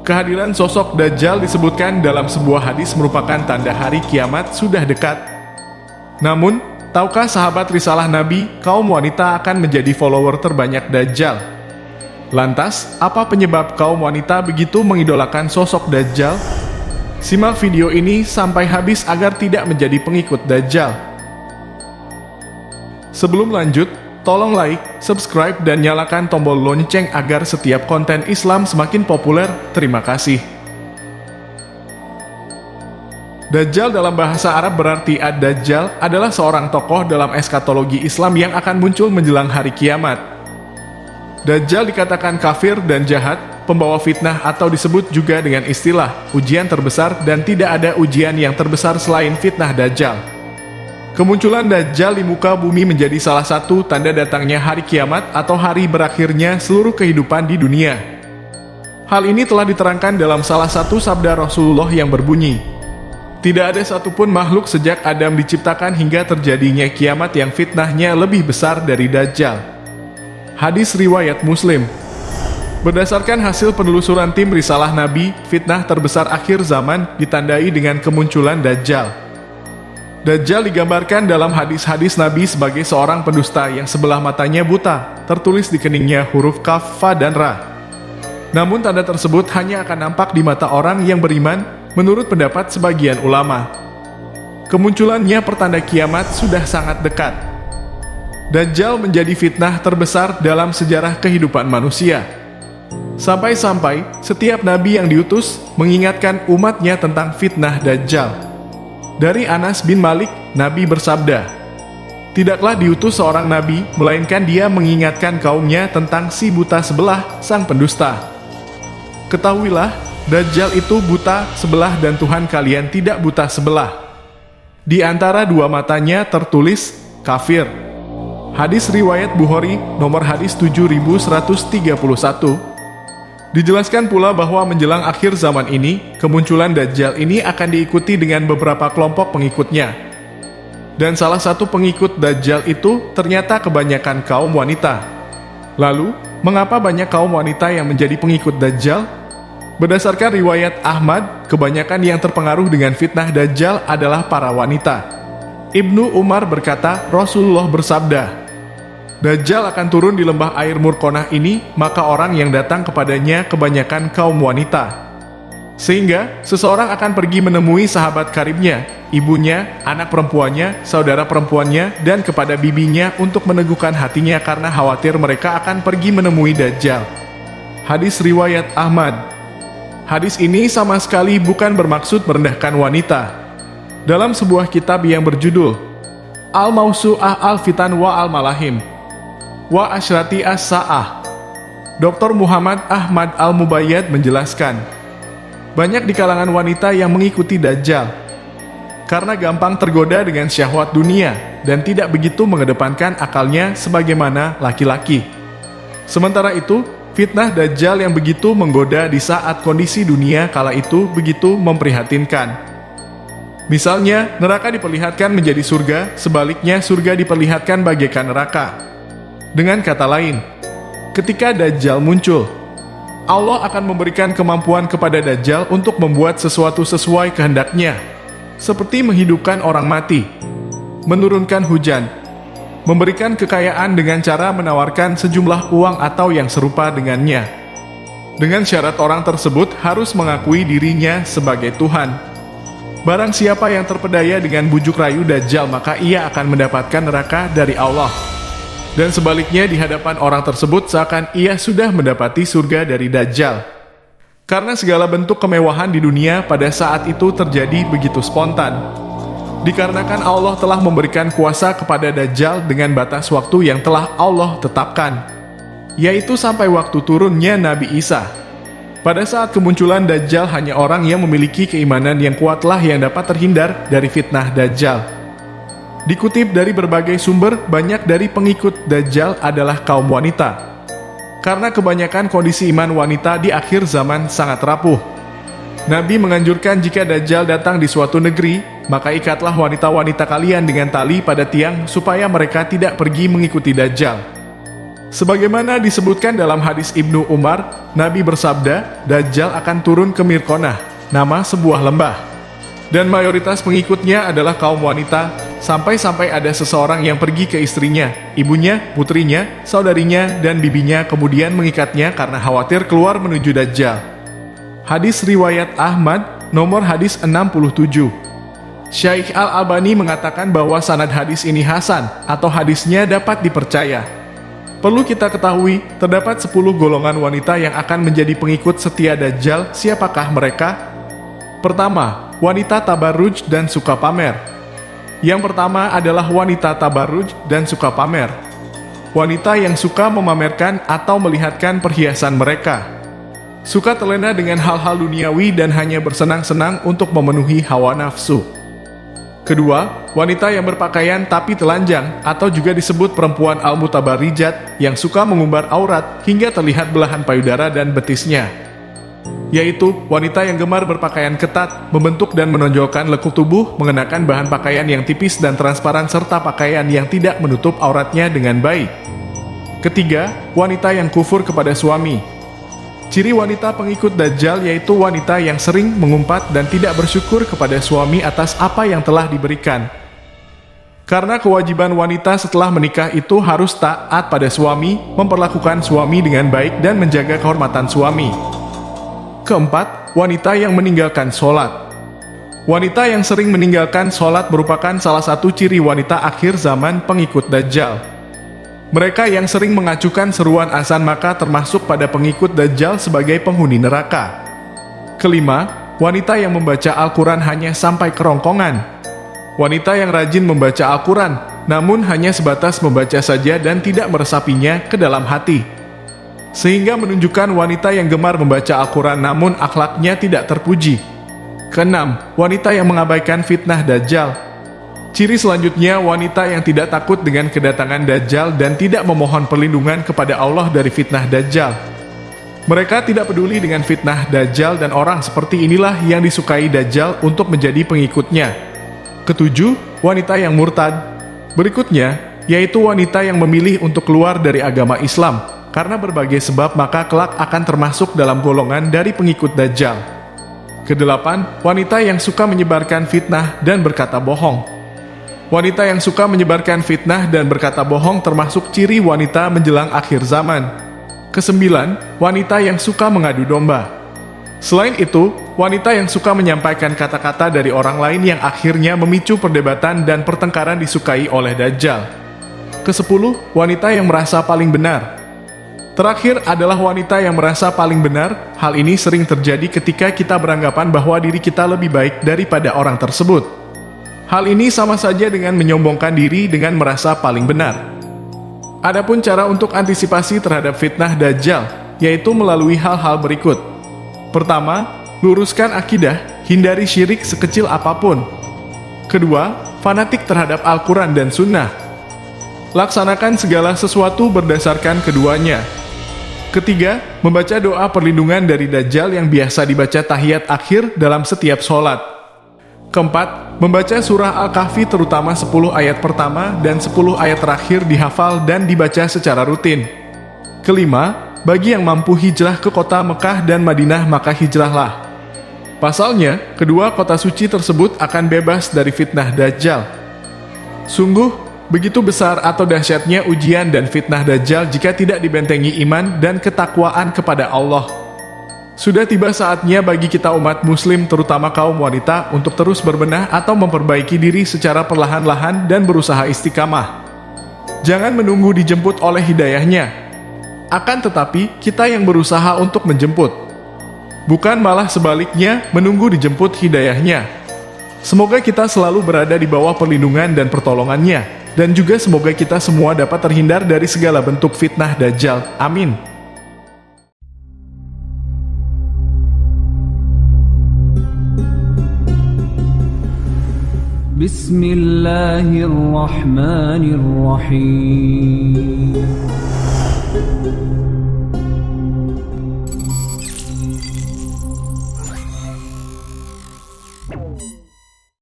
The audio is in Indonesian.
Kehadiran sosok Dajjal disebutkan dalam sebuah hadis merupakan tanda hari kiamat sudah dekat. Namun, tahukah sahabat risalah Nabi, kaum wanita akan menjadi follower terbanyak Dajjal? Lantas, apa penyebab kaum wanita begitu mengidolakan sosok Dajjal? Simak video ini sampai habis agar tidak menjadi pengikut Dajjal. Sebelum lanjut, tolong like, subscribe, dan nyalakan tombol lonceng agar setiap konten Islam semakin populer. Terima kasih. Dajjal dalam bahasa Arab berarti Ad-Dajjal adalah seorang tokoh dalam eskatologi Islam yang akan muncul menjelang hari kiamat. Dajjal dikatakan kafir dan jahat, pembawa fitnah atau disebut juga dengan istilah ujian terbesar, dan tidak ada ujian yang terbesar selain fitnah Dajjal. Kemunculan Dajjal di muka bumi menjadi salah satu tanda datangnya hari kiamat atau hari berakhirnya seluruh kehidupan di dunia. Hal ini telah diterangkan dalam salah satu sabda Rasulullah yang berbunyi, "Tidak ada satupun makhluk sejak Adam diciptakan hingga terjadinya kiamat yang fitnahnya lebih besar dari Dajjal." Hadis riwayat Muslim. Berdasarkan hasil penelusuran tim Risalah Nabi, fitnah terbesar akhir zaman ditandai dengan kemunculan Dajjal. Dajjal digambarkan dalam hadis-hadis Nabi sebagai seorang pendusta yang sebelah matanya buta, tertulis di keningnya huruf Kaf, Fa, dan Ra. Namun tanda tersebut hanya akan nampak di mata orang yang beriman, menurut pendapat sebagian ulama. Kemunculannya pertanda kiamat sudah sangat dekat. Dajjal menjadi fitnah terbesar dalam sejarah kehidupan manusia. Sampai-sampai setiap nabi yang diutus mengingatkan umatnya tentang fitnah Dajjal. Dari Anas bin Malik, Nabi bersabda, "Tidaklah diutus seorang nabi, melainkan dia mengingatkan kaumnya tentang si buta sebelah, sang pendusta. Ketahuilah, Dajjal itu buta sebelah dan Tuhan kalian tidak buta sebelah. Di antara dua matanya tertulis kafir." Hadis riwayat Bukhari, nomor hadis 7131. Dijelaskan pula bahwa menjelang akhir zaman ini, kemunculan Dajjal ini akan diikuti dengan beberapa kelompok pengikutnya. Dan salah satu pengikut Dajjal itu ternyata kebanyakan kaum wanita. Lalu, mengapa banyak kaum wanita yang menjadi pengikut Dajjal? Berdasarkan riwayat Ahmad, kebanyakan yang terpengaruh dengan fitnah Dajjal adalah para wanita. Ibnu Umar berkata, Rasulullah bersabda, "Dajjal akan turun di lembah air Murkonah ini, maka orang yang datang kepadanya kebanyakan kaum wanita. Sehingga, seseorang akan pergi menemui sahabat karibnya, ibunya, anak perempuannya, saudara perempuannya, dan kepada bibinya untuk meneguhkan hatinya karena khawatir mereka akan pergi menemui Dajjal." Hadis riwayat Ahmad. Hadis ini sama sekali bukan bermaksud merendahkan wanita. Dalam sebuah kitab yang berjudul Al-Mawsu'ah Al-Fitan wa Al-Malahim wa Asyrati As-Sa'ah, Dr. Muhammad Ahmad Al-Mubayyad menjelaskan, banyak di kalangan wanita yang mengikuti Dajjal karena gampang tergoda dengan syahwat dunia dan tidak begitu mengedepankan akalnya sebagaimana laki-laki. Sementara itu, fitnah Dajjal yang begitu menggoda di saat kondisi dunia kala itu begitu memprihatinkan. Misalnya, neraka diperlihatkan menjadi surga, sebaliknya surga diperlihatkan bagaikan neraka. Dengan kata lain, ketika Dajjal muncul, Allah akan memberikan kemampuan kepada Dajjal untuk membuat sesuatu sesuai kehendaknya, seperti menghidupkan orang mati, menurunkan hujan, memberikan kekayaan dengan cara menawarkan sejumlah uang atau yang serupa dengannya. Dengan syarat orang tersebut harus mengakui dirinya sebagai Tuhan. Barang siapa yang terpedaya dengan bujuk rayu Dajjal, maka ia akan mendapatkan neraka dari Allah. Dan sebaliknya di hadapan orang tersebut seakan ia sudah mendapati surga dari Dajjal. Karena segala bentuk kemewahan di dunia pada saat itu terjadi begitu spontan. Dikarenakan Allah telah memberikan kuasa kepada Dajjal dengan batas waktu yang telah Allah tetapkan, yaitu sampai waktu turunnya Nabi Isa. Pada saat kemunculan Dajjal, hanya orang yang memiliki keimanan yang kuatlah yang dapat terhindar dari fitnah Dajjal. Dikutip dari berbagai sumber, banyak dari pengikut Dajjal adalah kaum wanita. Karena kebanyakan kondisi iman wanita di akhir zaman sangat rapuh. Nabi menganjurkan jika Dajjal datang di suatu negeri, maka ikatlah wanita-wanita kalian dengan tali pada tiang supaya mereka tidak pergi mengikuti Dajjal. Sebagaimana disebutkan dalam hadis Ibnu Umar, Nabi bersabda, Dajjal akan turun ke Mirkonah, nama sebuah lembah. Dan mayoritas pengikutnya adalah kaum wanita, sampai-sampai ada seseorang yang pergi ke istrinya, ibunya, putrinya, saudarinya, dan bibinya kemudian mengikatnya karena khawatir keluar menuju Dajjal. Hadis riwayat Ahmad, nomor hadis 67. Syekh Al-Albani mengatakan bahwa sanad hadis ini hasan, atau hadisnya dapat dipercaya. Perlu kita ketahui, terdapat 10 golongan wanita yang akan menjadi pengikut setia Dajjal. Siapakah mereka? Pertama, wanita tabarruj dan suka pamer. Yang pertama adalah wanita tabarruj dan suka pamer. Wanita yang suka memamerkan atau melihatkan perhiasan mereka. Suka terlena dengan hal-hal duniawi dan hanya bersenang-senang untuk memenuhi hawa nafsu. Kedua, wanita yang berpakaian tapi telanjang atau juga disebut perempuan al-mutabarrijat yang suka mengumbar aurat hingga terlihat belahan payudara dan betisnya. Yaitu wanita yang gemar berpakaian ketat, membentuk dan menonjolkan lekuk tubuh, mengenakan bahan pakaian yang tipis dan transparan serta pakaian yang tidak menutup auratnya dengan baik. Ketiga, wanita yang kufur kepada suami. Ciri wanita pengikut Dajjal yaitu wanita yang sering mengumpat dan tidak bersyukur kepada suami atas apa yang telah diberikan. Karena kewajiban wanita setelah menikah itu harus taat pada suami, memperlakukan suami dengan baik dan menjaga kehormatan suami. Keempat, wanita yang meninggalkan sholat. Wanita yang sering meninggalkan sholat merupakan salah satu ciri wanita akhir zaman pengikut Dajjal. Mereka yang sering mengacukan seruan azan maka termasuk pada pengikut Dajjal sebagai penghuni neraka. Kelima, wanita yang membaca Al-Quran hanya sampai kerongkongan. Wanita yang rajin membaca Al-Quran, namun hanya sebatas membaca saja dan tidak meresapinya ke dalam hati. Sehingga menunjukkan wanita yang gemar membaca Al-Quran namun akhlaknya tidak terpuji. Keenam, wanita yang mengabaikan fitnah Dajjal. Ciri selanjutnya, wanita yang tidak takut dengan kedatangan Dajjal dan tidak memohon perlindungan kepada Allah dari fitnah Dajjal. Mereka tidak peduli dengan fitnah Dajjal dan orang seperti inilah yang disukai Dajjal untuk menjadi pengikutnya. Ketujuh, wanita yang murtad. Berikutnya, yaitu wanita yang memilih untuk keluar dari agama Islam. Karena berbagai sebab maka kelak akan termasuk dalam golongan dari pengikut Dajjal. Kedelapan, wanita yang suka menyebarkan fitnah dan berkata bohong. Wanita yang suka menyebarkan fitnah dan berkata bohong termasuk ciri wanita menjelang akhir zaman. Kesembilan, wanita yang suka mengadu domba. Selain itu, wanita yang suka menyampaikan kata-kata dari orang lain yang akhirnya memicu perdebatan dan pertengkaran disukai oleh Dajjal. Kesepuluh, wanita yang merasa paling benar. Terakhir adalah wanita yang merasa paling benar. Hal ini sering terjadi ketika kita beranggapan bahwa diri kita lebih baik daripada orang tersebut. Hal ini sama saja dengan menyombongkan diri dengan merasa paling benar. Adapun cara untuk antisipasi terhadap fitnah Dajjal, yaitu melalui hal-hal berikut. Pertama, luruskan akidah, hindari syirik sekecil apapun. Kedua, fanatik terhadap Al-Quran dan Sunnah. Laksanakan segala sesuatu berdasarkan keduanya. Ketiga, membaca doa perlindungan dari Dajjal yang biasa dibaca tahiyat akhir dalam setiap sholat. Keempat, membaca surah Al-Kahfi terutama 10 ayat pertama dan 10 ayat terakhir dihafal dan dibaca secara rutin. Kelima, bagi yang mampu hijrah ke kota Mekah dan Madinah maka hijrahlah. Pasalnya, kedua kota suci tersebut akan bebas dari fitnah Dajjal. Sungguh, begitu besar atau dahsyatnya ujian dan fitnah Dajjal jika tidak dibentengi iman dan ketakwaan kepada Allah. Sudah tiba saatnya bagi kita umat muslim terutama kaum wanita untuk terus berbenah atau memperbaiki diri secara perlahan-lahan dan berusaha istiqamah. Jangan menunggu dijemput oleh hidayahnya. Akan tetapi, kita yang berusaha untuk menjemput. Bukan malah sebaliknya menunggu dijemput hidayahnya. Semoga kita selalu berada di bawah perlindungan dan pertolongannya. Dan juga semoga kita semua dapat terhindar dari segala bentuk fitnah Dajjal. Amin. Bismillahirrahmanirrahim.